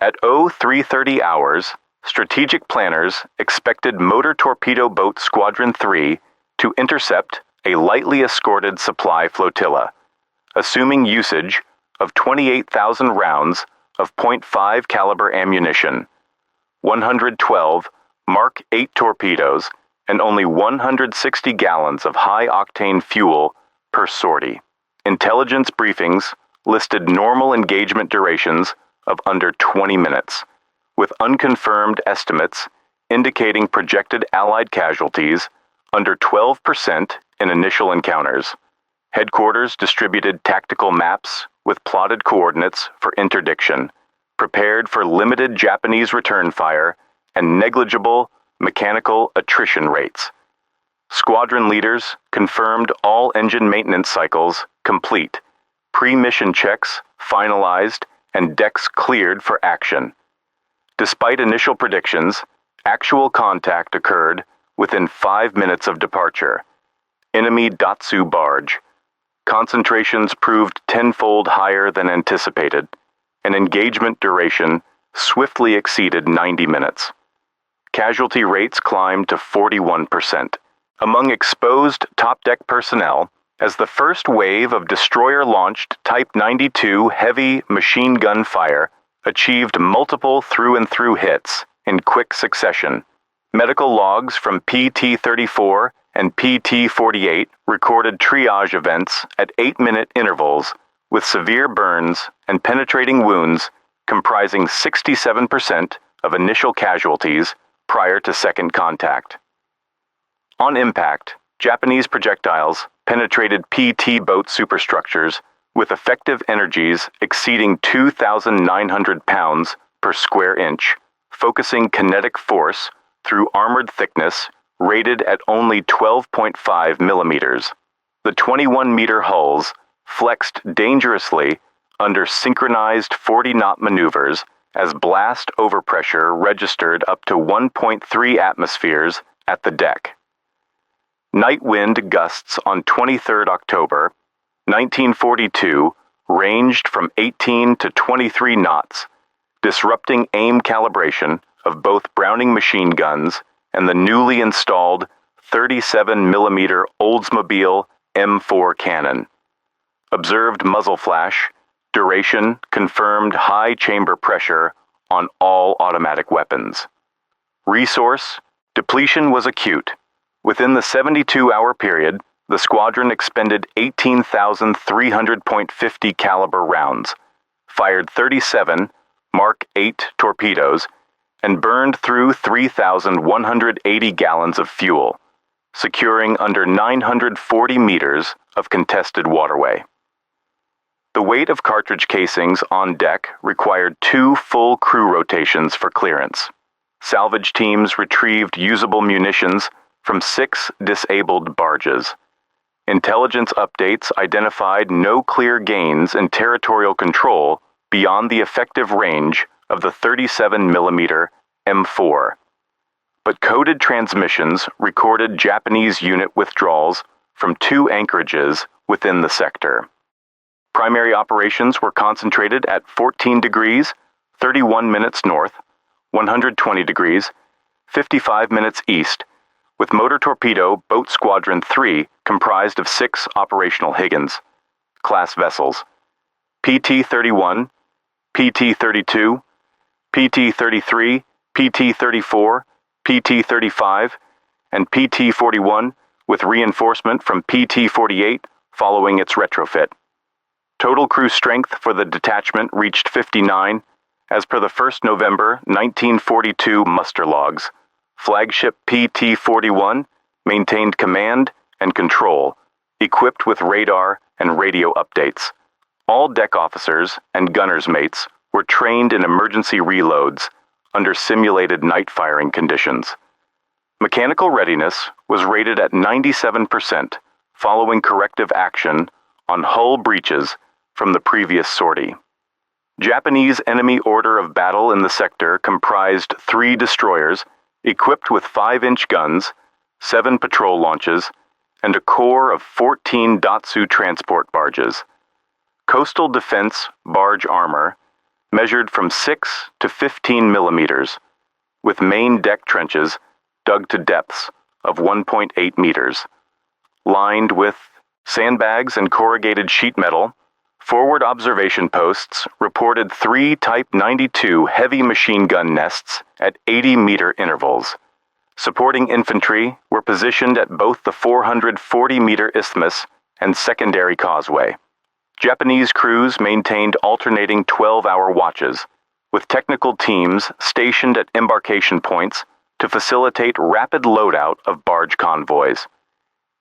At 0330 hours, strategic planners expected Motor Torpedo Boat Squadron 3 to intercept a lightly escorted supply flotilla, assuming usage of 28,000 rounds of .5 caliber ammunition, 112 Mark 8 torpedoes, and only 160 gallons of high-octane fuel per sortie. Intelligence briefings listed normal engagement durations of under 20 minutes, with unconfirmed estimates indicating projected Allied casualties under 12% in initial encounters. Headquarters distributed tactical maps with plotted coordinates for interdiction, prepared for limited Japanese return fire and negligible mechanical attrition rates. Squadron leaders confirmed all engine maintenance cycles complete, pre-mission checks finalized, and decks cleared for action. Despite initial predictions, actual contact occurred within 5 minutes of departure. Enemy Datsu barge. Concentrations proved tenfold higher than anticipated, and engagement duration swiftly exceeded 90 minutes. Casualty rates climbed to 41%. Among exposed top-deck personnel, as the first wave of destroyer-launched Type 92 heavy machine gun fire achieved multiple through-and-through hits in quick succession. Medical logs from PT-34 and PT-48 recorded triage events at 8-minute intervals with severe burns and penetrating wounds comprising 67% of initial casualties prior to second contact. On impact, Japanese projectiles penetrated PT boat superstructures with effective energies exceeding 2,900 pounds per square inch, focusing kinetic force through armored thickness rated at only 12.5 millimeters. The 21-meter hulls flexed dangerously under synchronized 40-knot maneuvers as blast overpressure registered up to 1.3 atmospheres at the deck. Night wind gusts on 23 October 1942 ranged from 18 to 23 knots, disrupting aim calibration of both Browning machine guns and the newly installed 37mm Oldsmobile M4 cannon. Observed muzzle flash, duration confirmed high chamber pressure on all automatic weapons. Resource depletion was acute. Within the 72-hour period, the squadron expended 18,300.50 caliber rounds, fired 37 Mark 8 torpedoes, and burned through 3,180 gallons of fuel, securing under 940 meters of contested waterway. The weight of cartridge casings on deck required 2 full crew rotations for clearance. Salvage teams retrieved usable munitions from 6 disabled barges. Intelligence updates identified no clear gains in territorial control beyond the effective range of the 37mm M4. But coded transmissions recorded Japanese unit withdrawals from 2 anchorages within the sector. Primary operations were concentrated at 14 degrees, 31 minutes north, 120 degrees, 55 minutes east, with Motor Torpedo Boat Squadron 3 comprised of 6 operational Higgins class vessels: PT-31, PT-32, PT-33, PT-34, PT-35, and PT-41, with reinforcement from PT-48 following its retrofit. Total crew strength for the detachment reached 59, as per the 1st November 1942 muster logs. Flagship PT-41 maintained command and control, equipped with radar and radio updates. All deck officers and gunners' mates were trained in emergency reloads under simulated night firing conditions. Mechanical readiness was rated at 97% following corrective action on hull breaches from the previous sortie. Japanese enemy order of battle in the sector comprised 3 destroyers equipped with 5-inch guns, 7 patrol launches, and a corps of 14 Datsu transport barges. Coastal defense barge armor, measured from 6 to 15 millimeters, with main deck trenches dug to depths of 1.8 meters. Lined with sandbags and corrugated sheet metal, forward observation posts reported 3 Type 92 heavy machine gun nests at 80-meter intervals. Supporting infantry were positioned at both the 440-meter isthmus and secondary causeway. Japanese crews maintained alternating 12-hour watches, with technical teams stationed at embarkation points to facilitate rapid loadout of barge convoys.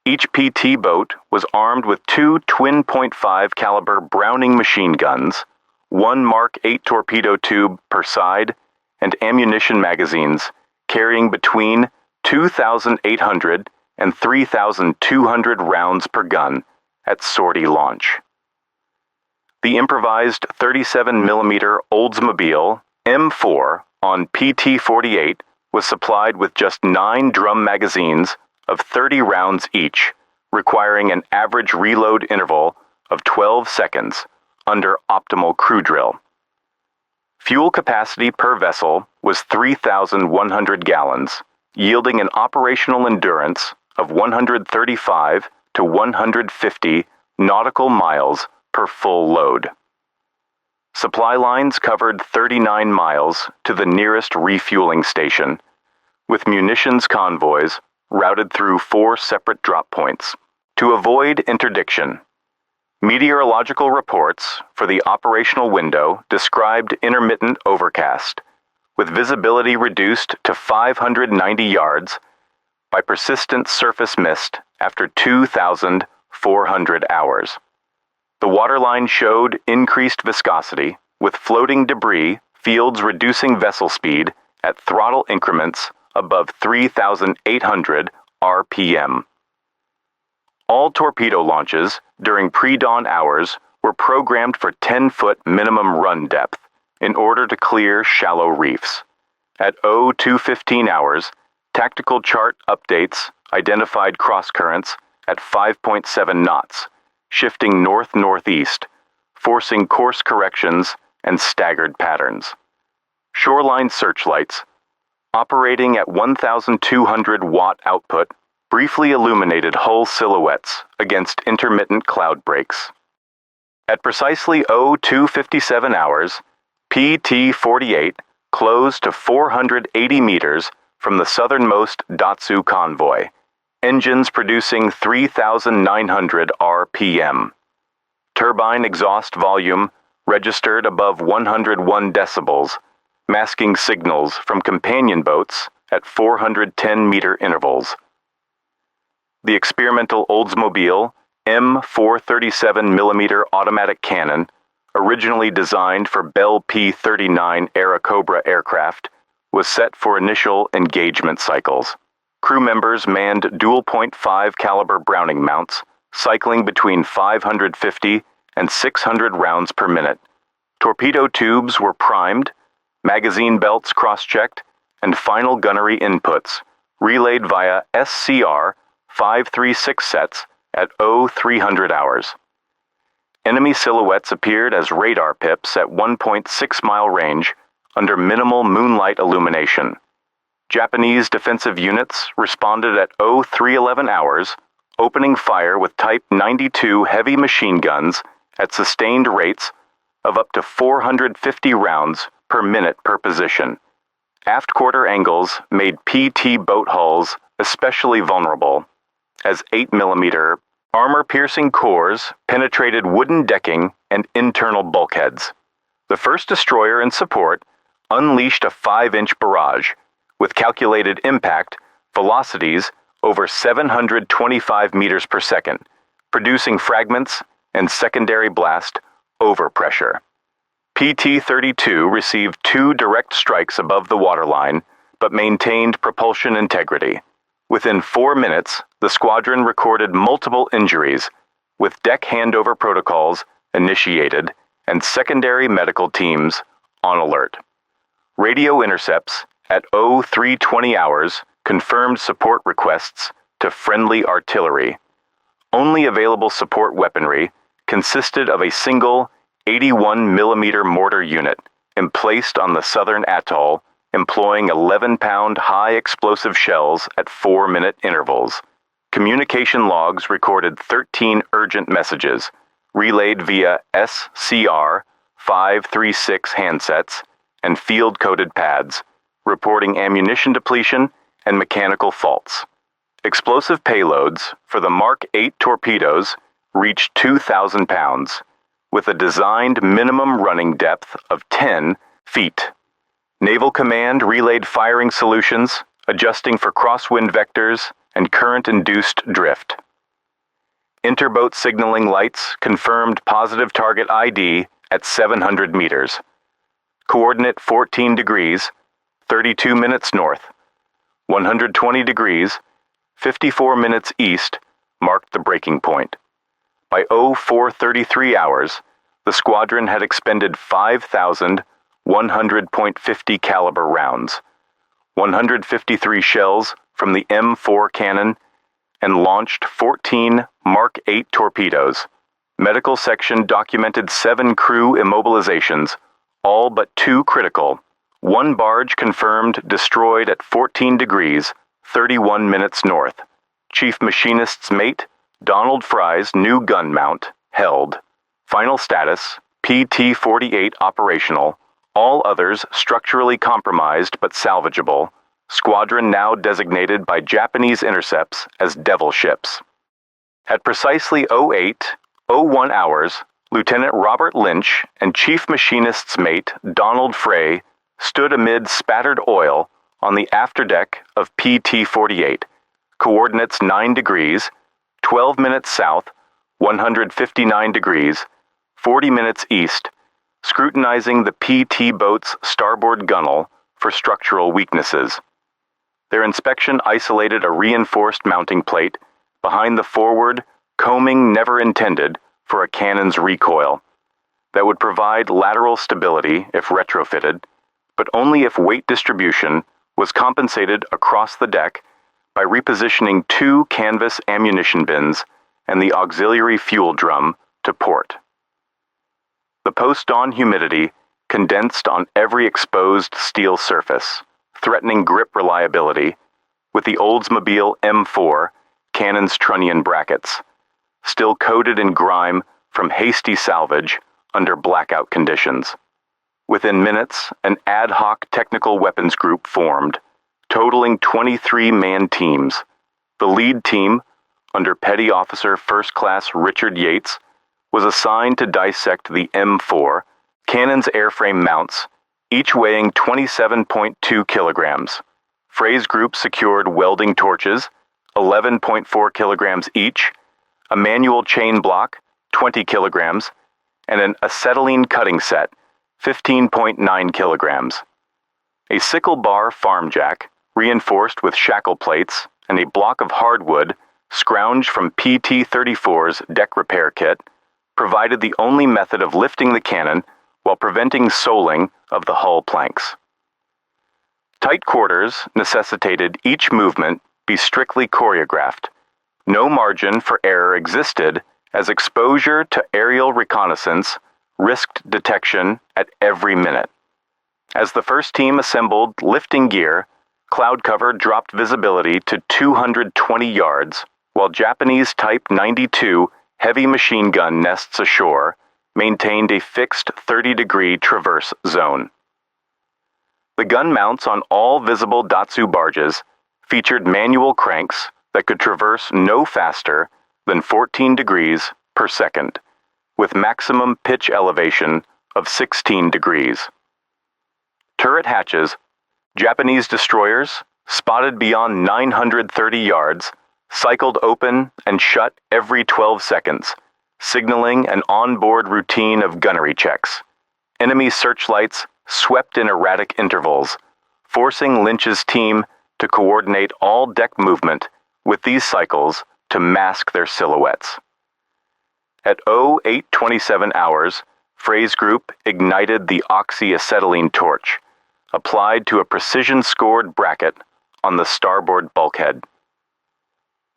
Each PT boat was armed with 2 twin .5 caliber Browning machine guns, 1 Mark 8 torpedo tube per side, and ammunition magazines carrying between 2,800 and 3,200 rounds per gun at sortie launch. The improvised 37mm Oldsmobile M4 on PT-48 was supplied with just 9 drum magazines of 30 rounds each, requiring an average reload interval of 12 seconds under optimal crew drill. Fuel capacity per vessel was 3,100 gallons, yielding an operational endurance of 135 to 150 nautical miles per full load. Supply lines covered 39 miles to the nearest refueling station, with munitions convoys routed through 4 separate drop points. To avoid interdiction, meteorological reports for the operational window described intermittent overcast, with visibility reduced to 590 yards by persistent surface mist after 2,400 hours. The waterline showed increased viscosity, with floating debris fields reducing vessel speed at throttle increments above 3,800 RPM. All torpedo launches during pre-dawn hours were programmed for 10-foot minimum run depth in order to clear shallow reefs. At 02:15 hours, tactical chart updates identified cross-currents at 5.7 knots, shifting north-northeast, forcing course corrections and staggered patterns. Shoreline searchlights, operating at 1,200-watt output, briefly illuminated hull silhouettes against intermittent cloud breaks. At precisely 02:57 hours, PT-48 closed to 480 meters from the southernmost Datsu convoy, engines producing 3,900 RPM. Turbine exhaust volume registered above 101 decibels, masking signals from companion boats at 410-meter intervals. The experimental Oldsmobile M4 37mm automatic cannon, originally designed for Bell P-39 Airacobra aircraft, was set for initial engagement cycles. Crew members manned dual .5 caliber Browning mounts, cycling between 550 and 600 rounds per minute. Torpedo tubes were primed, magazine belts cross-checked, and final gunnery inputs relayed via SCR 536 sets at 0300 hours. Enemy silhouettes appeared as radar pips at 1.6-mile range under minimal moonlight illumination. Japanese defensive units responded at 0311 hours, opening fire with Type 92 heavy machine guns at sustained rates of up to 450 rounds per minute per position. Aft quarter angles made PT boat hulls especially vulnerable, as 8mm armor-piercing cores penetrated wooden decking and internal bulkheads. The first destroyer in support unleashed a 5-inch barrage, with calculated impact velocities over 725 meters per second, producing fragments and secondary blast overpressure. PT-32 received 2 direct strikes above the waterline, but maintained propulsion integrity. Within 4 minutes, the squadron recorded multiple injuries, with deck handover protocols initiated and secondary medical teams on alert. Radio intercepts at 0320 hours confirmed support requests to friendly artillery. Only available support weaponry consisted of a single 81mm mortar unit emplaced on the southern atoll, employing 11-pound high explosive shells at 4-minute intervals. Communication logs recorded 13 urgent messages, relayed via SCR 536 handsets and field-coded pads, reporting ammunition depletion and mechanical faults. Explosive payloads for the Mark 8 torpedoes reached 2,000 pounds, with a designed minimum running depth of 10 feet. Naval Command relayed firing solutions, adjusting for crosswind vectors and current-induced drift. Interboat signaling lights confirmed positive target ID at 700 meters. Coordinate 14 degrees, 32 minutes north. 120 degrees, 54 minutes east marked the breaking point. By 0433 hours, the squadron had expended 5,100.50 caliber rounds, 153 shells from the M4 cannon, and launched 14 Mark 8 torpedoes. Medical section documented 7 crew immobilizations, all but 2 critical. 1 barge confirmed destroyed at 14 degrees, 31 minutes north. Chief Machinist's mate, Donald Fry's new gun mount, held. Final status, PT-48 operational. All others structurally compromised but salvageable. Squadron now designated by Japanese intercepts as Devil ships. At precisely 08:01 hours, Lieutenant Robert Lynch and Chief Machinist's mate, Donald Fray, stood amid spattered oil on the afterdeck of PT-48, coordinates 9 degrees, 12 minutes south, 159 degrees, 40 minutes east, scrutinizing the PT boat's starboard gunwale for structural weaknesses. Their inspection isolated a reinforced mounting plate behind the forward, coaming never intended for a cannon's recoil, that would provide lateral stability if retrofitted, but only if weight distribution was compensated across the deck by repositioning 2 canvas ammunition bins and the auxiliary fuel drum to port. The post-dawn humidity condensed on every exposed steel surface, threatening grip reliability, with the Oldsmobile M4 cannon's trunnion brackets, still coated in grime from hasty salvage under blackout conditions. Within minutes, an ad hoc technical weapons group formed, totaling 23-man teams. The lead team, under Petty Officer First Class Richard Yates, was assigned to dissect the M4 cannon's airframe mounts, each weighing 27.2 kilograms. Fray's group secured welding torches, 11.4 kilograms each, a manual chain block, 20 kilograms, and an acetylene cutting set, 15.9 kilograms. A sickle bar farm jack, reinforced with shackle plates, and a block of hardwood, scrounged from PT-34's deck repair kit, provided the only method of lifting the cannon while preventing soling of the hull planks. Tight quarters necessitated each movement be strictly choreographed. No margin for error existed, as exposure to aerial reconnaissance risked detection at every minute. As the first team assembled lifting gear, cloud cover dropped visibility to 220 yards, while Japanese Type 92 heavy machine gun nests ashore maintained a fixed 30-degree traverse zone. The gun mounts on all visible Datsu barges featured manual cranks that could traverse no faster than 14 degrees per second, with maximum pitch elevation of 16 degrees. Turret hatches, Japanese destroyers, spotted beyond 930 yards, cycled open and shut every 12 seconds, signaling an onboard routine of gunnery checks. Enemy searchlights swept in erratic intervals, forcing Lynch's team to coordinate all deck movement with these cycles to mask their silhouettes. At 0827 hours, Fray's group ignited the oxyacetylene torch, applied to a precision-scored bracket on the starboard bulkhead.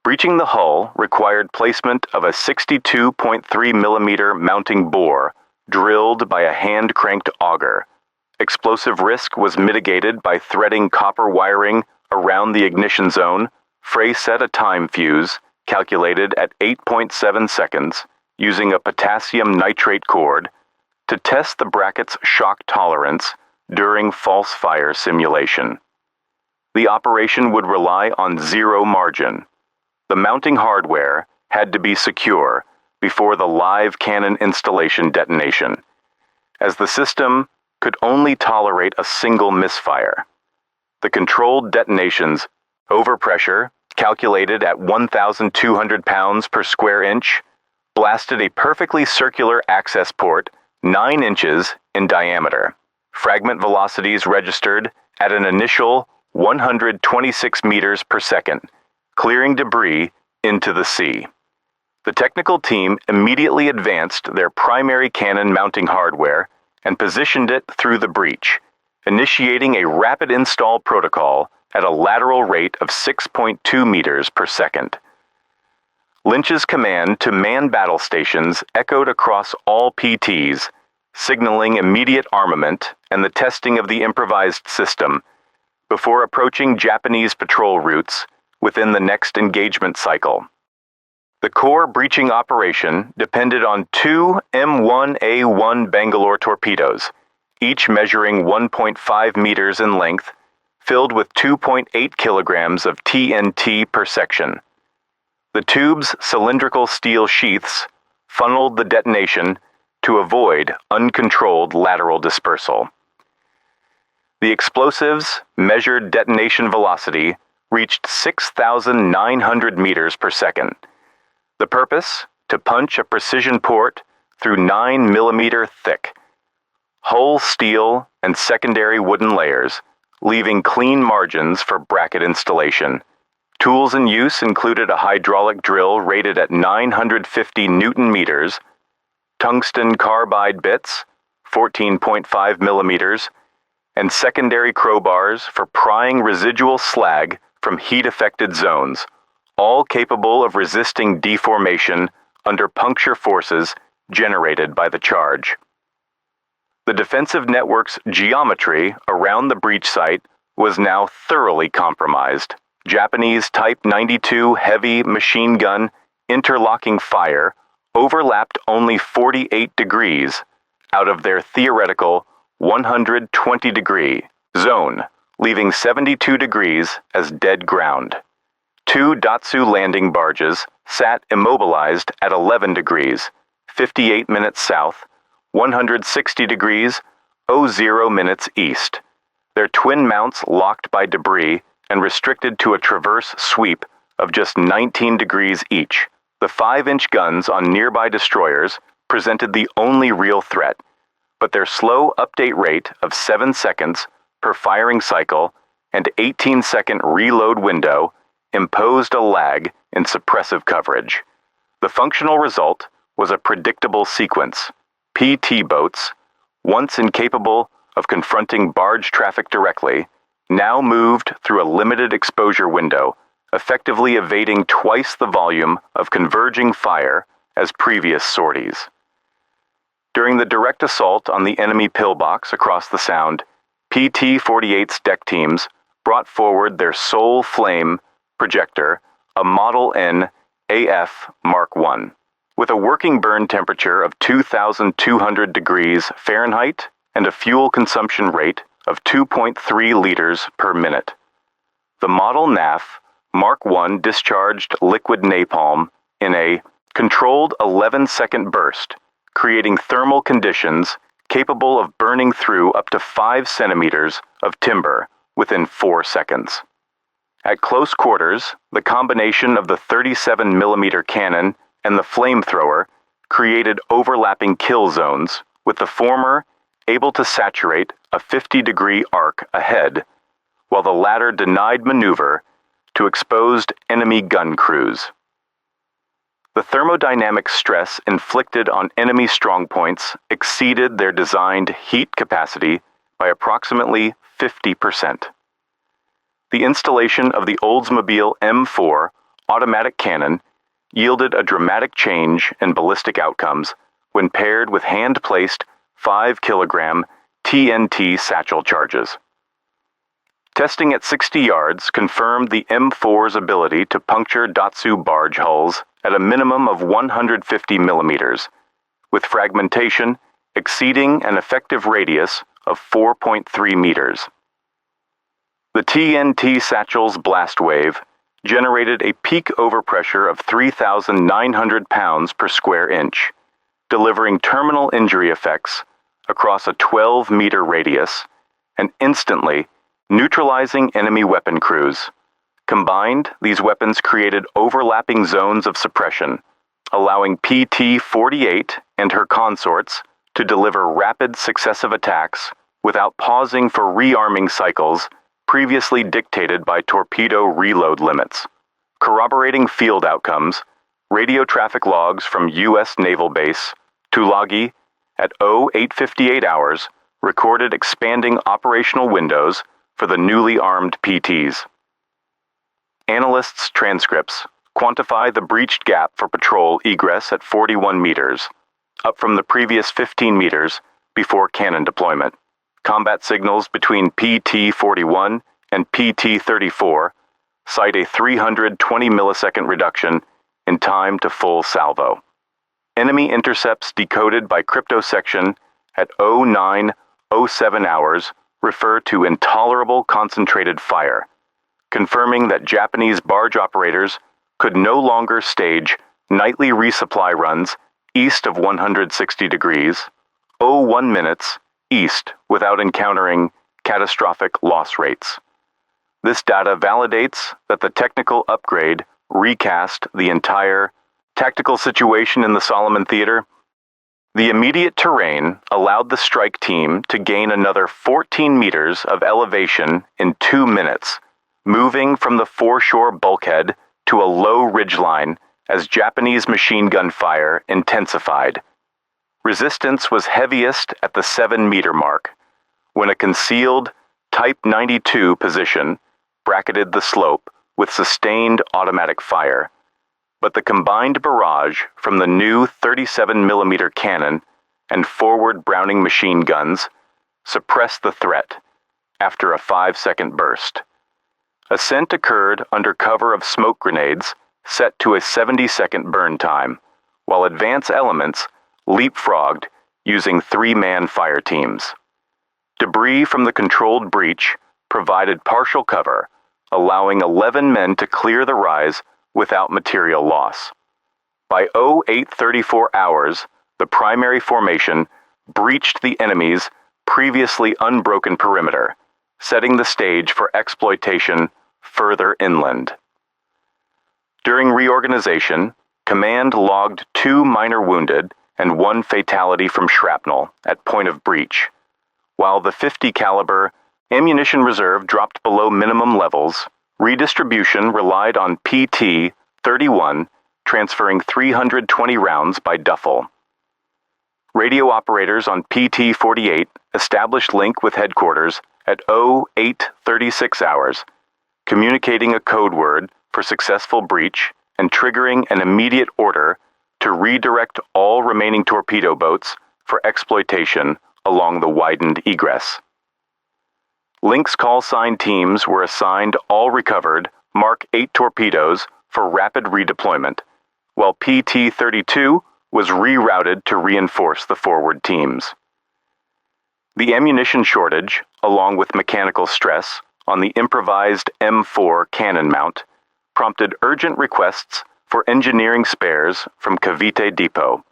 Breaching the hull required placement of a 62.3 millimeter mounting bore drilled by a hand-cranked auger, Explosive risk was mitigated by threading copper wiring around the ignition zone. Frey set a time fuse, calculated at 8.7 seconds, using a potassium nitrate cord, to test the bracket's shock tolerance during false fire simulation. The operation would rely on zero margin. The mounting hardware had to be secure before the live cannon installation detonation, as the system could only tolerate a single misfire. The controlled detonations, overpressure, calculated at 1,200 pounds per square inch, blasted a perfectly circular access port 9 inches in diameter. Fragment velocities registered at an initial 126 meters per second, clearing debris into the sea. The technical team immediately advanced their primary cannon mounting hardware and positioned it through the breach, initiating a rapid install protocol at a lateral rate of 6.2 meters per second. Lynch's command to man battle stations echoed across all PTs, signaling immediate armament and the testing of the improvised system before approaching Japanese patrol routes within the next engagement cycle. The core breaching operation depended on 2 M1A1 Bangalore torpedoes, each measuring 1.5 meters in length, filled with 2.8 kilograms of TNT per section. The tube's cylindrical steel sheaths funneled the detonation to avoid uncontrolled lateral dispersal. The explosive's measured detonation velocity reached 6,900 meters per second. The purpose? To punch a precision port through 9 millimeter thick, hull steel and secondary wooden layers, leaving clean margins for bracket installation. Tools in use included a hydraulic drill rated at 950 Newton meters, tungsten carbide bits, 14.5 millimeters, and secondary crowbars for prying residual slag from heat-affected zones, all capable of resisting deformation under puncture forces generated by the charge. The defensive network's geometry around the breach site was now thoroughly compromised. Japanese Type 92 heavy machine gun interlocking fire overlapped only 48 degrees out of their theoretical 120-degree zone, leaving 72 degrees as dead ground. 2 Datsu landing barges sat immobilized at 11 degrees, 58 minutes south, 160 degrees, 00 minutes east, their twin mounts locked by debris and restricted to a traverse sweep of just 19 degrees each. The 5-inch guns on nearby destroyers presented the only real threat, but their slow update rate of 7 seconds per firing cycle and 18-second reload window imposed a lag in suppressive coverage. The functional result was a predictable sequence. PT boats, once incapable of confronting barge traffic directly, now moved through a limited exposure window, effectively evading twice the volume of converging fire as previous sorties. During the direct assault on the enemy pillbox across the Sound, PT-48's deck teams brought forward their sole flame projector, a Model N AF Mark I, with a working burn temperature of 2,200 degrees Fahrenheit and a fuel consumption rate of 2.3 liters per minute. The Model NAF Mark I discharged liquid napalm in a controlled 11-second burst, creating thermal conditions capable of burning through up to 5 centimeters of timber within 4 seconds. At close quarters, the combination of the 37mm cannon and the flamethrower created overlapping kill zones, with the former able to saturate a 50-degree arc ahead, while the latter denied maneuver to exposed enemy gun crews. The thermodynamic stress inflicted on enemy strongpoints exceeded their designed heat capacity by approximately 50%. The installation of the Oldsmobile M4 automatic cannon yielded a dramatic change in ballistic outcomes when paired with hand-placed 5-kilogram TNT satchel charges. Testing at 60 yards confirmed the M4's ability to puncture Datsu barge hulls at a minimum of 150 millimeters, with fragmentation exceeding an effective radius of 4.3 meters. The TNT satchel's blast wave generated a peak overpressure of 3,900 pounds per square inch, delivering terminal injury effects across a 12-meter radius and instantly neutralizing enemy weapon crews. Combined, these weapons created overlapping zones of suppression, allowing PT-48 and her consorts to deliver rapid successive attacks without pausing for rearming cycles previously dictated by torpedo reload limits. Corroborating field outcomes, radio traffic logs from U.S. Naval Base Tulagi at 0858 hours recorded expanding operational windows for the newly armed PTs. Analysts' transcripts quantify the breached gap for patrol egress at 41 meters, up from the previous 15 meters before cannon deployment. Combat signals between PT-41 and PT-34 cite a 320 millisecond reduction in time to full salvo. Enemy intercepts decoded by cryptosection at 0907 hours refer to intolerable concentrated fire, confirming that Japanese barge operators could no longer stage nightly resupply runs east of 160 degrees, 01 minutes east without encountering catastrophic loss rates. This data validates that the technical upgrade recast the entire tactical situation in the Solomon Theater. The immediate terrain allowed the strike team to gain another 14 meters of elevation in 2 minutes, moving from the foreshore bulkhead to a low ridgeline as Japanese machine gun fire intensified. Resistance was heaviest at the 7-meter mark, when a concealed Type 92 position bracketed the slope with sustained automatic fire, but the combined barrage from the new 37mm cannon and forward Browning machine guns suppressed the threat after a 5-second burst. Ascent occurred under cover of smoke grenades set to a 70-second burn time, while advance elements leapfrogged using 3-man fire teams. Debris from the controlled breach provided partial cover, allowing 11 men to clear the rise without material loss. By 0834 hours, the primary formation breached the enemy's previously unbroken perimeter, setting the stage for exploitation further inland. During reorganization, command logged 2 minor wounded and 1 fatality from shrapnel at point of breach, while the .50 caliber ammunition reserve dropped below minimum levels. Redistribution relied on PT-31 transferring 320 rounds by duffel. Radio operators on PT-48 established link with headquarters at 0836 hours, communicating a code word for successful breach and triggering an immediate order to redirect all remaining torpedo boats for exploitation along the widened egress. Link's call sign teams were assigned all recovered Mark 8 torpedoes for rapid redeployment, while PT-32 was rerouted to reinforce the forward teams. The ammunition shortage, along with mechanical stress on the improvised M4 cannon mount, prompted urgent requests for engineering spares from Cavite Depot,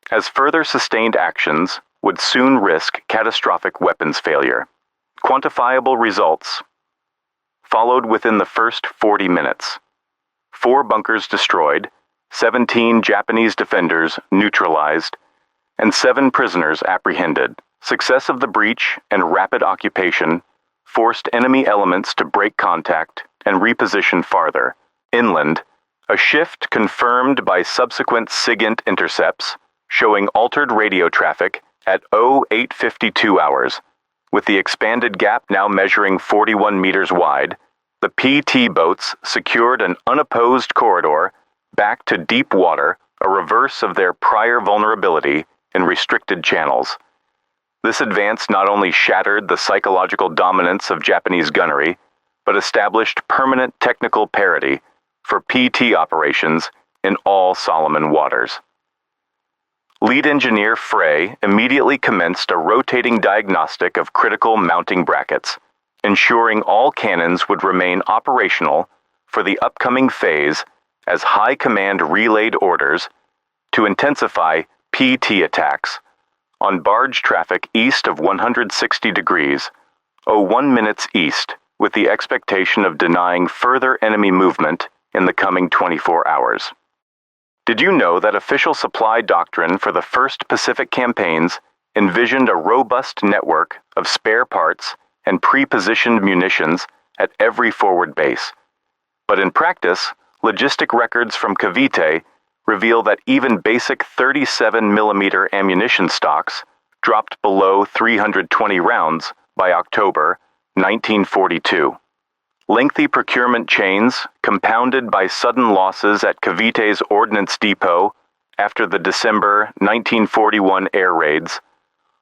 as further sustained actions would soon risk catastrophic weapons failure. Quantifiable results followed within the first 40 minutes. 4 bunkers destroyed, 17 Japanese defenders neutralized, and 7 prisoners apprehended. Success of the breach and rapid occupation forced enemy elements to break contact and reposition farther, inland, a shift confirmed by subsequent SIGINT intercepts showing altered radio traffic at 0852 hours. With the expanded gap now measuring 41 meters wide, the PT boats secured an unopposed corridor back to deep water, a reverse of their prior vulnerability in restricted channels. This advance not only shattered the psychological dominance of Japanese gunnery, but established permanent technical parity for PT operations in all Solomon waters. Lead engineer Frey immediately commenced a rotating diagnostic of critical mounting brackets, ensuring all cannons would remain operational for the upcoming phase as High Command relayed orders to intensify PT attacks on barge traffic east of 160 degrees, 01 minutes east, with the expectation of denying further enemy movement in the coming 24 hours. Did you know that official supply doctrine for the first Pacific campaigns envisioned a robust network of spare parts and pre-positioned munitions at every forward base? But in practice, logistic records from Cavite reveal that even basic 37mm ammunition stocks dropped below 320 rounds by October 1942. Lengthy procurement chains, compounded by sudden losses at Cavite's Ordnance Depot after the December 1941 air raids,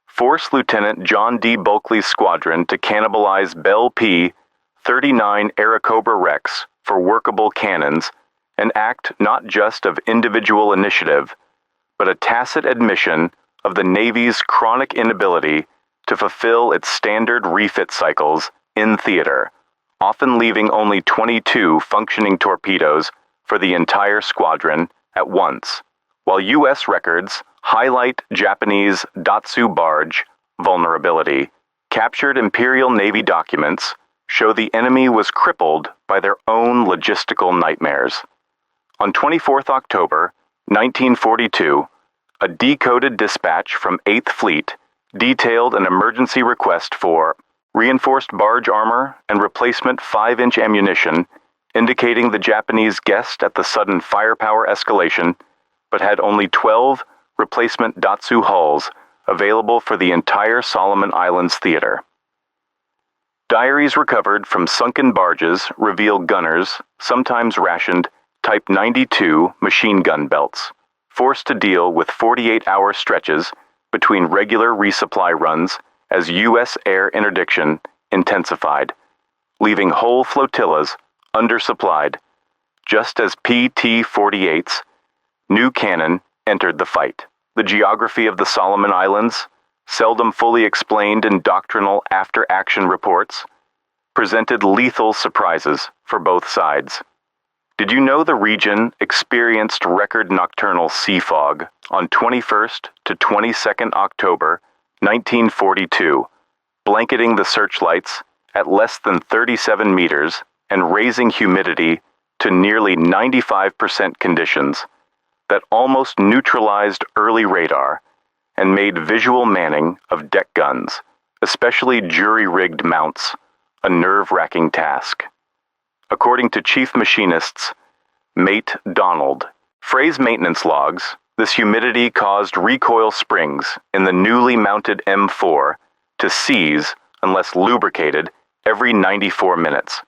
forced Lieutenant John D. Bulkley's squadron to cannibalize Bell P-39 Airacobra wrecks for workable cannons, an act not just of individual initiative, but a tacit admission of the Navy's chronic inability to fulfill its standard refit cycles in theater, often leaving only 22 functioning torpedoes for the entire squadron at once, while U.S. records highlight Japanese Datsu barge vulnerability. Captured Imperial Navy documents show the enemy was crippled by their own logistical nightmares. On 24 October 1942, a decoded dispatch from 8th Fleet detailed an emergency request for reinforced barge armor and replacement 5-inch ammunition, indicating the Japanese guessed at the sudden firepower escalation, but had only 12 replacement Datsu hulls available for the entire Solomon Islands theater. Diaries recovered from sunken barges reveal gunners, sometimes rationed, Type 92 machine gun belts, forced to deal with 48-hour stretches between regular resupply runs as U.S. air interdiction intensified, leaving whole flotillas undersupplied, just as PT-48's new cannon entered the fight. The geography of the Solomon Islands, seldom fully explained in doctrinal after-action reports, presented lethal surprises for both sides. Did you know the region experienced record nocturnal sea fog on 21st to 22nd October 1942, blanketing the searchlights at less than 37 meters and raising humidity to nearly 95% conditions that almost neutralized early radar and made visual manning of deck guns, especially jury-rigged mounts, a nerve-wracking task. According to Chief Machinists Mate Donald Frey's maintenance logs, this humidity caused recoil springs in the newly mounted M4 to seize unless lubricated every 94 minutes.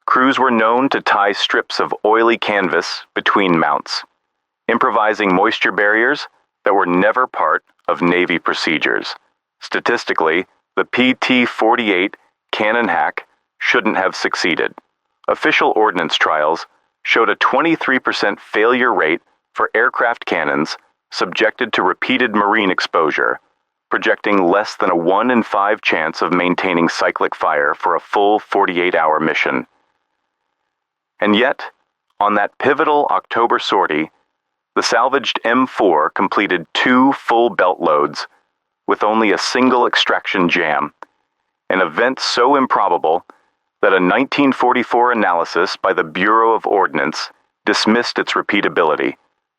Crews were known to tie strips of oily canvas between mounts, improvising moisture barriers that were never part of Navy procedures. Statistically, the PT-48 cannon hack shouldn't have succeeded. Official ordnance trials showed a 23% failure rate for aircraft cannons subjected to repeated marine exposure, projecting less than a 1 in 5 chance of maintaining cyclic fire for a full 48-hour mission. And yet, on that pivotal October sortie, the salvaged M4 completed 2 full belt loads with only a single extraction jam, an event so improbable that a 1944 analysis by the Bureau of Ordnance dismissed its repeatability,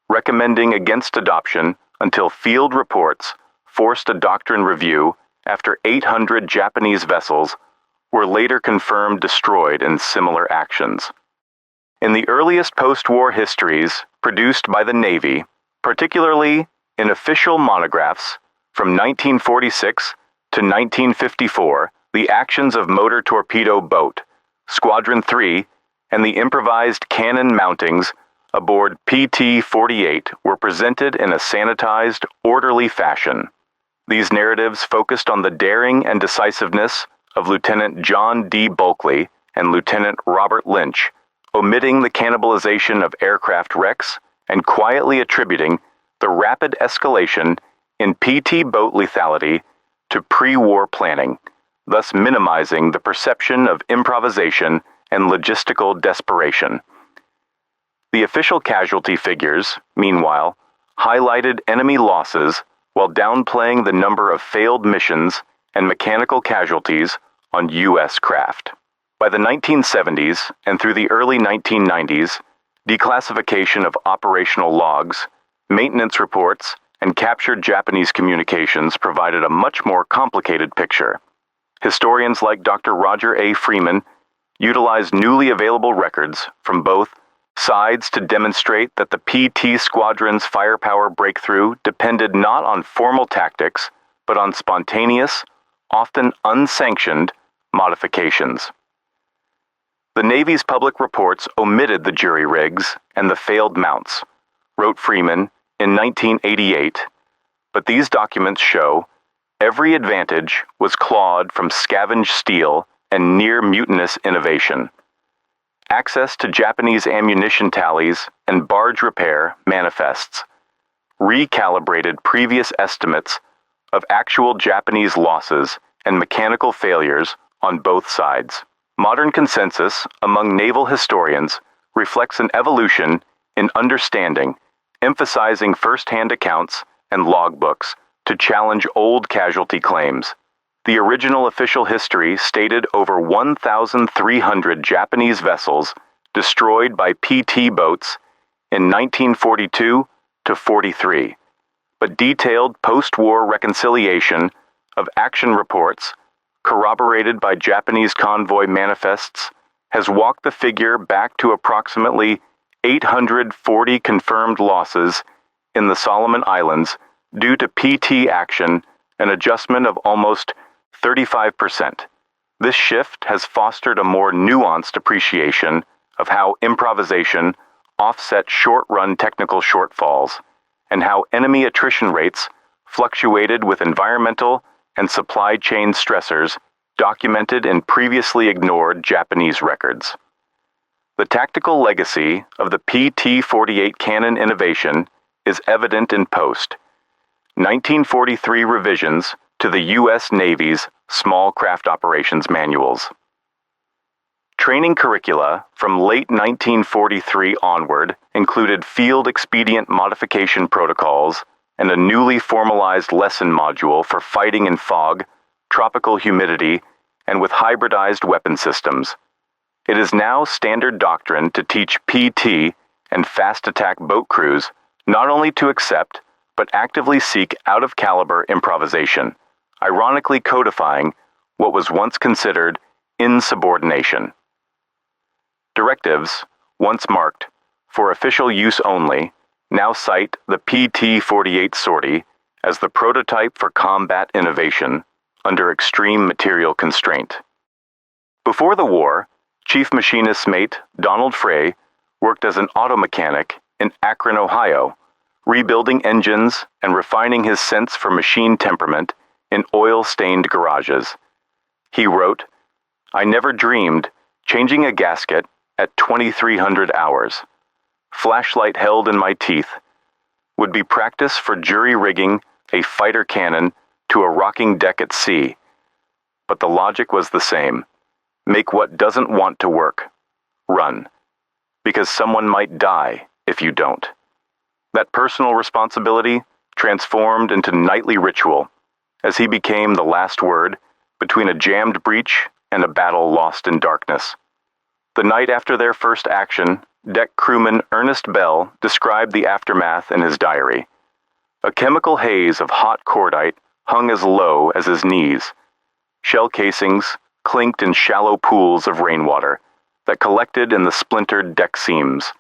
recommending against adoption until field reports forced a doctrine review after 800 Japanese vessels were later confirmed destroyed in similar actions. In the earliest post-war histories produced by the Navy, particularly in official monographs from 1946 to 1954, the actions of Motor Torpedo Boat Squadron 3 and the improvised cannon mountings aboard PT-48 were presented in a sanitized, orderly fashion. These narratives focused on the daring and decisiveness of Lieutenant John D. Bulkley and Lieutenant Robert Lynch, omitting the cannibalization of aircraft wrecks and quietly attributing the rapid escalation in PT boat lethality to pre-war planning, thus minimizing the perception of improvisation and logistical desperation. The official casualty figures, meanwhile, highlighted enemy losses while downplaying the number of failed missions and mechanical casualties on U.S. craft. By the 1970s and through the early 1990s, declassification of operational logs, maintenance reports, and captured Japanese communications provided a much more complicated picture. Historians like Dr. Roger A. Freeman utilized newly available records from both sides to demonstrate that the PT squadron's firepower breakthrough depended not on formal tactics, but on spontaneous, often unsanctioned, modifications. The Navy's public reports omitted the jury rigs and the failed mounts, wrote Freeman in 1988, but these documents show every advantage was clawed from scavenged steel and near mutinous innovation. Access to Japanese ammunition tallies and barge repair manifests recalibrated previous estimates of actual Japanese losses and mechanical failures on both sides. Modern consensus among naval historians reflects an evolution in understanding, emphasizing first-hand accounts and logbooks to challenge old casualty claims. The original official history stated over 1,300 Japanese vessels destroyed by PT boats in 1942 to 43, but detailed post-war reconciliation of action reports corroborated by Japanese convoy manifests has walked the figure back to approximately 840 confirmed losses in the Solomon Islands due to PT action, an adjustment of almost 35%. This shift has fostered a more nuanced appreciation of how improvisation offset short-run technical shortfalls and how enemy attrition rates fluctuated with environmental and supply chain stressors documented in previously ignored Japanese records. The tactical legacy of the PT-48 cannon innovation is evident in post 1943 revisions to the U.S. Navy's Small Craft Operations Manuals. Training curricula from late 1943 onward included field expedient modification protocols and a newly formalized lesson module for fighting in fog, tropical humidity, and with hybridized weapon systems. It is now standard doctrine to teach PT and fast attack boat crews not only to accept, but actively seek out-of-caliber improvisation, ironically codifying what was once considered insubordination. Directives, once marked for official use only, now cite the PT-48 sortie as the prototype for combat innovation under extreme material constraint. Before the war, Chief Machinist's mate Donald Frey worked as an auto mechanic in Akron, Ohio, rebuilding engines and refining his sense for machine temperament in oil-stained garages. He wrote, "I never dreamed changing a gasket at 2,300 hours, flashlight held in my teeth, would be practice for jury rigging a fighter cannon to a rocking deck at sea. But the logic was the same. Make what doesn't want to work. Run. Because someone might die if you don't." That personal responsibility transformed into nightly ritual as he became the last word between a jammed breech and a battle lost in darkness. The night after their first action, deck crewman Ernest Bell described the aftermath in his diary. A chemical haze of hot cordite hung as low as his knees. Shell casings clinked in shallow pools of rainwater that collected in the splintered deck seams.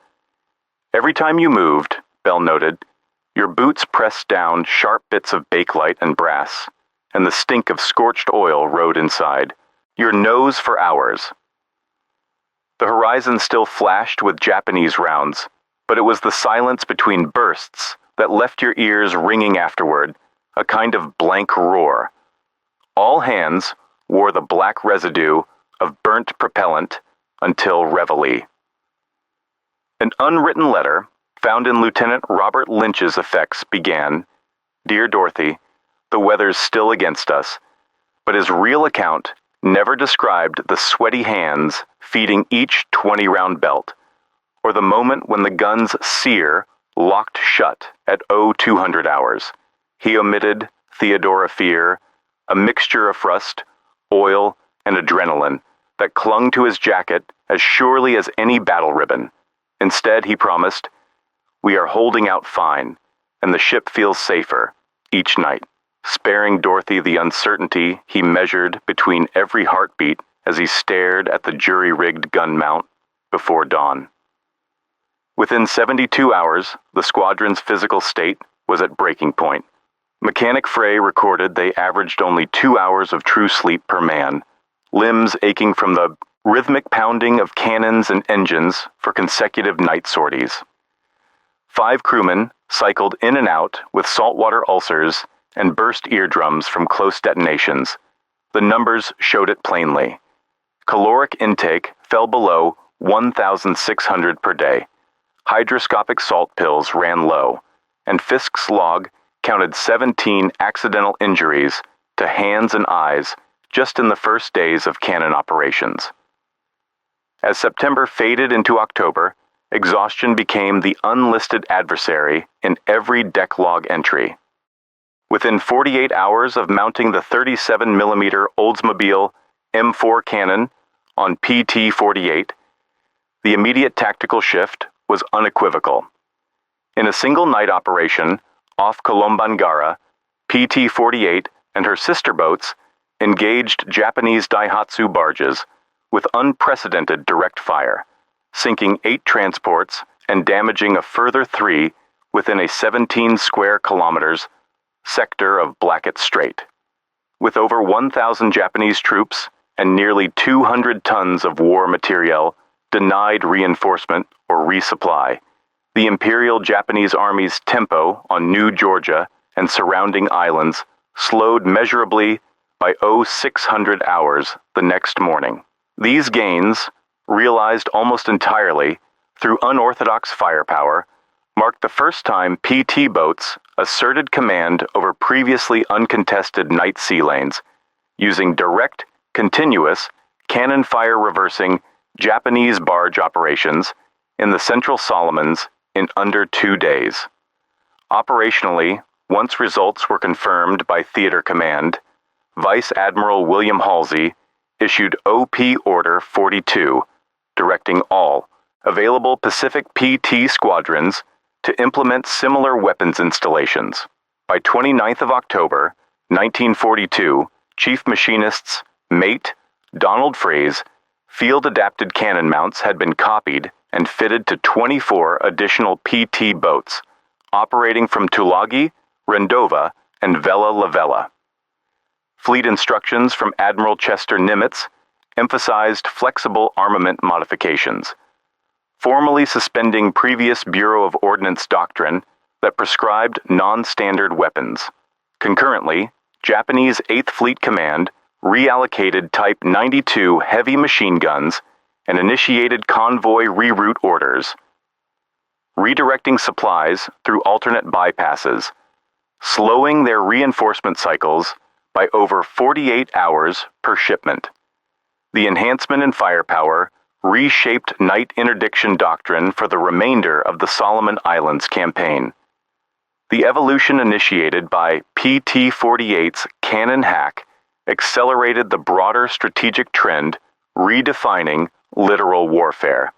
Every time you moved, Bell noted, your boots pressed down sharp bits of bakelite and brass, and the stink of scorched oil rode inside. Your nose for hours. The horizon still flashed with Japanese rounds, but it was the silence between bursts that left your ears ringing afterward, a kind of blank roar. All hands wore the black residue of burnt propellant until reveille. An unwritten letter found in Lieutenant Robert Lynch's effects began, "Dear Dorothy, the weather's still against us," but his real account never described the sweaty hands feeding each 20-round belt, or the moment when the gun's sear locked shut at 0200 hours. He omitted Theodora Fear, a mixture of rust, oil, and adrenaline that clung to his jacket as surely as any battle ribbon. Instead, he promised, "We are holding out fine, and the ship feels safer each night," sparing Dorothy the uncertainty he measured between every heartbeat as he stared at the jury-rigged gun mount before dawn. Within 72 hours, the squadron's physical state was at breaking point. Mechanic Frey recorded they averaged only 2 hours of true sleep per man, limbs aching from the rhythmic pounding of cannons and engines for consecutive night sorties. 5 crewmen cycled in and out with saltwater ulcers and burst eardrums from close detonations. The numbers showed it plainly. Caloric intake fell below 1,600 per day. Hydroscopic salt pills ran low, and Fisk's log counted 17 accidental injuries to hands and eyes just in the first days of cannon operations. As September faded into October, exhaustion became the unlisted adversary in every deck log entry. Within 48 hours of mounting the 37mm Oldsmobile M4 cannon on PT-48, the immediate tactical shift was unequivocal. In a single night operation off Kolombangara, PT-48 and her sister boats engaged Japanese Daihatsu barges with unprecedented direct fire, sinking 8 transports and damaging a further 3 within a 17 square kilometers sector of Blackett Strait. With over 1,000 Japanese troops and nearly 200 tons of war materiel denied reinforcement or resupply, the Imperial Japanese Army's tempo on New Georgia and surrounding islands slowed measurably by 0600 hours the next morning. These gains, realized almost entirely through unorthodox firepower, marked the first time PT boats asserted command over previously uncontested night sea lanes, using direct, continuous, cannon fire reversing Japanese barge operations in the Central Solomons in under 2 days. Operationally, once results were confirmed by Theater Command, Vice Admiral William Halsey issued OP Order 42, directing all available Pacific PT squadrons to implement similar weapons installations. By 29th of October, 1942, Chief Machinists Mate Donald Fraze field-adapted cannon mounts had been copied and fitted to 24 additional PT boats, operating from Tulagi, Rendova, and Vella La Vella. Fleet instructions from Admiral Chester Nimitz emphasized flexible armament modifications, formally suspending previous Bureau of Ordnance doctrine that prescribed non-standard weapons. Concurrently, Japanese 8th Fleet Command reallocated Type 92 heavy machine guns and initiated convoy reroute orders, redirecting supplies through alternate bypasses, slowing their reinforcement cycles by over 48 hours per shipment. The enhancement in firepower reshaped night interdiction doctrine for the remainder of the Solomon Islands campaign. The evolution initiated by PT-48's cannon hack accelerated the broader strategic trend redefining littoral warfare.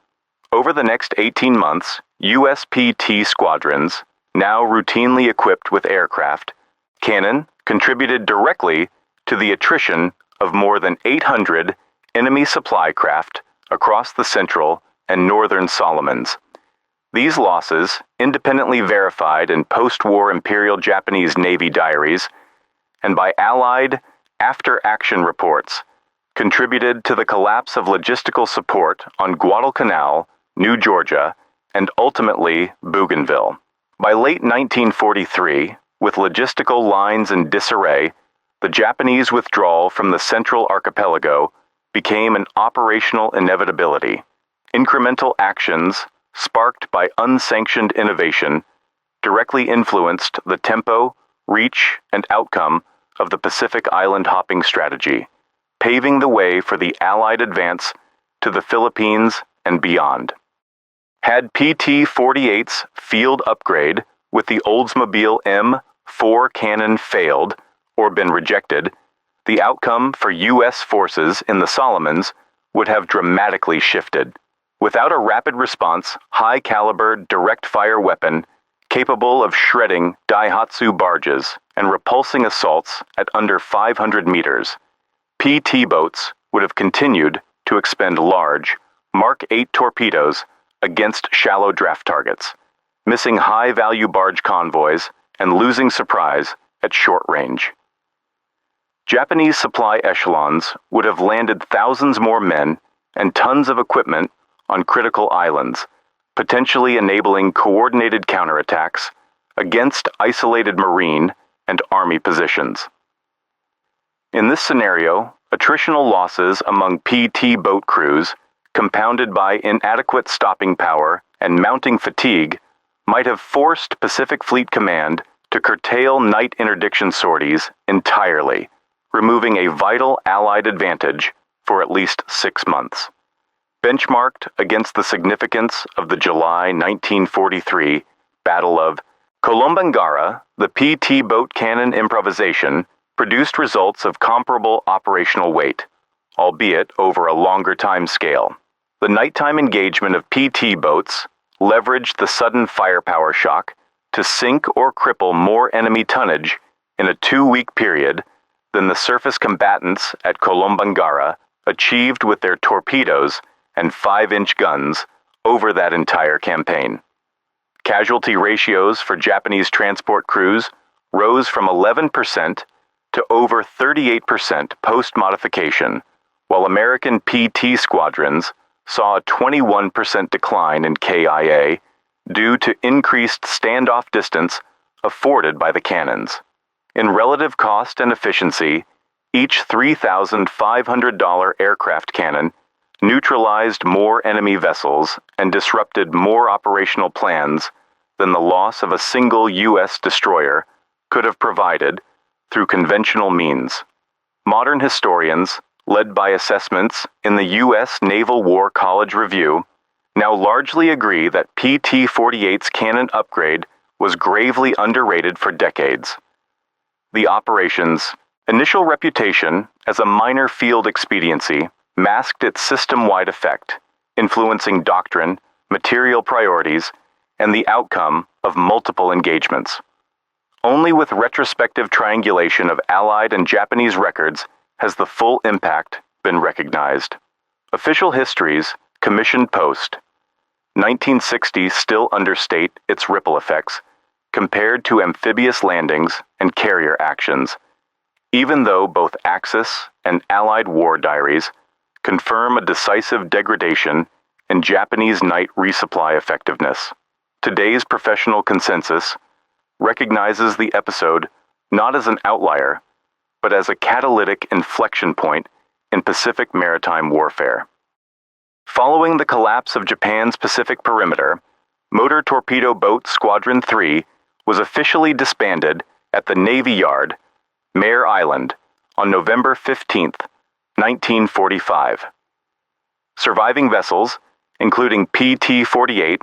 Over the next 18 months, U.S. PT squadrons, now routinely equipped with aircraft, cannon contributed directly to the attrition of more than 800 enemy supply craft across the Central and Northern Solomons. These losses, independently verified in post-war Imperial Japanese Navy diaries and by Allied after-action reports, contributed to the collapse of logistical support on Guadalcanal, New Georgia, and ultimately Bougainville. By late 1943, With logistical lines in disarray, the Japanese withdrawal from the central archipelago became an operational inevitability. Incremental actions, sparked by unsanctioned innovation, directly influenced the tempo, reach, and outcome of the Pacific island hopping strategy, paving the way for the Allied advance to the Philippines and beyond. Had PT-48's field upgrade with the Oldsmobile M4 cannon failed or been rejected, the outcome for U.S. forces in the Solomons would have dramatically shifted. Without a rapid response, high-caliber, direct-fire weapon capable of shredding Daihatsu barges and repulsing assaults at under 500 meters, PT boats would have continued to expend large Mark 8 torpedoes against shallow draft targets, missing high-value barge convoys and losing surprise at short range. Japanese supply echelons would have landed thousands more men and tons of equipment on critical islands, potentially enabling coordinated counterattacks against isolated marine and army positions. In this scenario, attritional losses among PT boat crews, compounded by inadequate stopping power and mounting fatigue, might have forced Pacific Fleet Command to curtail night interdiction sorties entirely, removing a vital Allied advantage for at least 6 months. Benchmarked against the significance of the July 1943 Battle of Colombangara, the PT boat cannon improvisation produced results of comparable operational weight, albeit over a longer time scale. The nighttime engagement of PT boats leveraged the sudden firepower shock to sink or cripple more enemy tonnage in a 2-week period than the surface combatants at Colombangara achieved with their torpedoes and 5-inch guns over that entire campaign. Casualty ratios for Japanese transport crews rose from 11% to over 38% post-modification, while American PT squadrons saw a 21% decline in KIA due to increased standoff distance afforded by the cannons. In relative cost and efficiency, each $3,500 aircraft cannon neutralized more enemy vessels and disrupted more operational plans than the loss of a single U.S. destroyer could have provided through conventional means. Modern historians, led by assessments in the U.S. Naval War College Review, now largely agree that PT-48's cannon upgrade was gravely underrated for decades. The operation's initial reputation as a minor field expediency masked its system-wide effect, influencing doctrine, material priorities, and the outcome of multiple engagements. Only with retrospective triangulation of Allied and Japanese records has the full impact been recognized. Official histories, commissioned post 1960s still understate its ripple effects compared to amphibious landings and carrier actions, even though both Axis and Allied war diaries confirm a decisive degradation in Japanese night resupply effectiveness. Today's professional consensus recognizes the episode not as an outlier, but as a catalytic inflection point in Pacific maritime warfare. Following the collapse of Japan's Pacific perimeter, Motor Torpedo Boat Squadron 3 was officially disbanded at the Navy Yard, Mare Island, on November 15, 1945. Surviving vessels, including PT-48,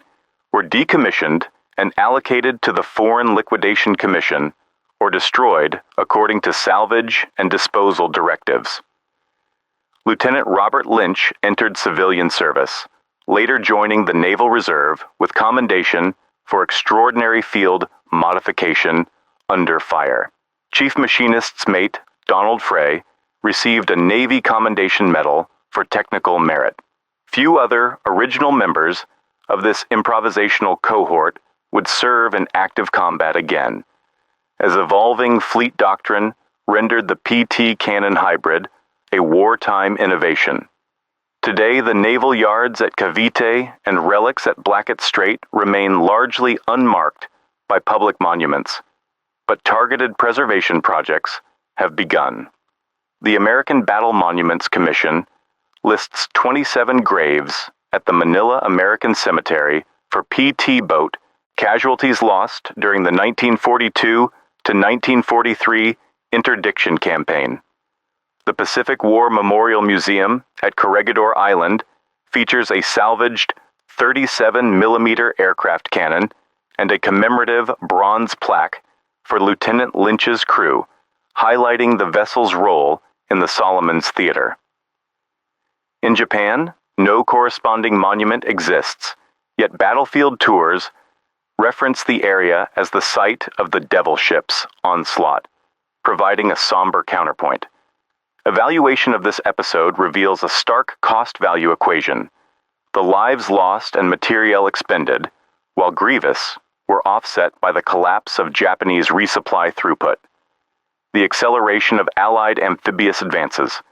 were decommissioned and allocated to the Foreign Liquidation Commission, or destroyed according to salvage and disposal directives. Lieutenant Robert Lynch entered civilian service, later joining the Naval Reserve with commendation for extraordinary field modification under fire. Chief Machinist's mate Donald Frey received a Navy Commendation Medal for technical merit. Few other original members of this improvisational cohort would serve in active combat again, as evolving fleet doctrine rendered the PT cannon hybrid a wartime innovation. Today, the naval yards at Cavite and relics at Blackett Strait remain largely unmarked by public monuments, but targeted preservation projects have begun. The American Battle Monuments Commission lists 27 graves at the Manila American Cemetery for PT boat casualties lost during the 1942 to 1943 interdiction campaign. The Pacific War Memorial Museum at Corregidor Island features a salvaged 37mm aircraft cannon and a commemorative bronze plaque for Lieutenant Lynch's crew, highlighting the vessel's role in the Solomons Theater. In Japan, no corresponding monument exists, yet battlefield tours reference the area as the site of the Devil Ship's onslaught, providing a somber counterpoint. Evaluation of this episode reveals a stark cost-value equation. The lives lost and materiel expended, while grievous, were offset by the collapse of Japanese resupply throughput, the acceleration of Allied amphibious advances,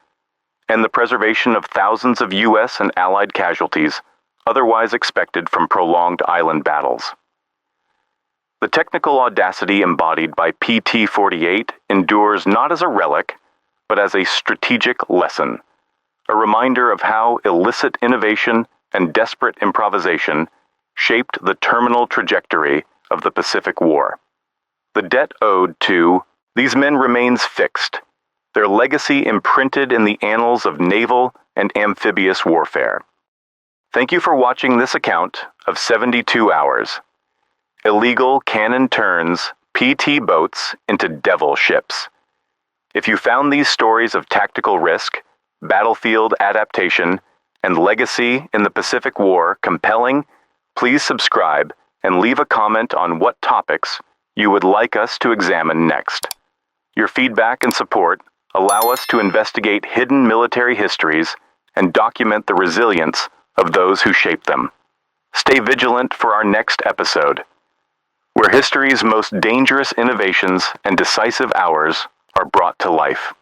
and the preservation of thousands of U.S. and Allied casualties otherwise expected from prolonged island battles. The technical audacity embodied by PT-48 endures not as a relic, but as a strategic lesson, a reminder of how illicit innovation and desperate improvisation shaped the terminal trajectory of the Pacific War. The debt owed to these men remains fixed, their legacy imprinted in the annals of naval and amphibious warfare. Thank you for watching this account of 72 Hours. Illegal cannon turns PT boats into devil ships. If you found these stories of tactical risk, battlefield adaptation, and legacy in the Pacific War compelling, please subscribe and leave a comment on what topics you would like us to examine next. Your feedback and support allow us to investigate hidden military histories and document the resilience of those who shaped them. Stay vigilant for our next episode, where history's most dangerous innovations and decisive hours are brought to life.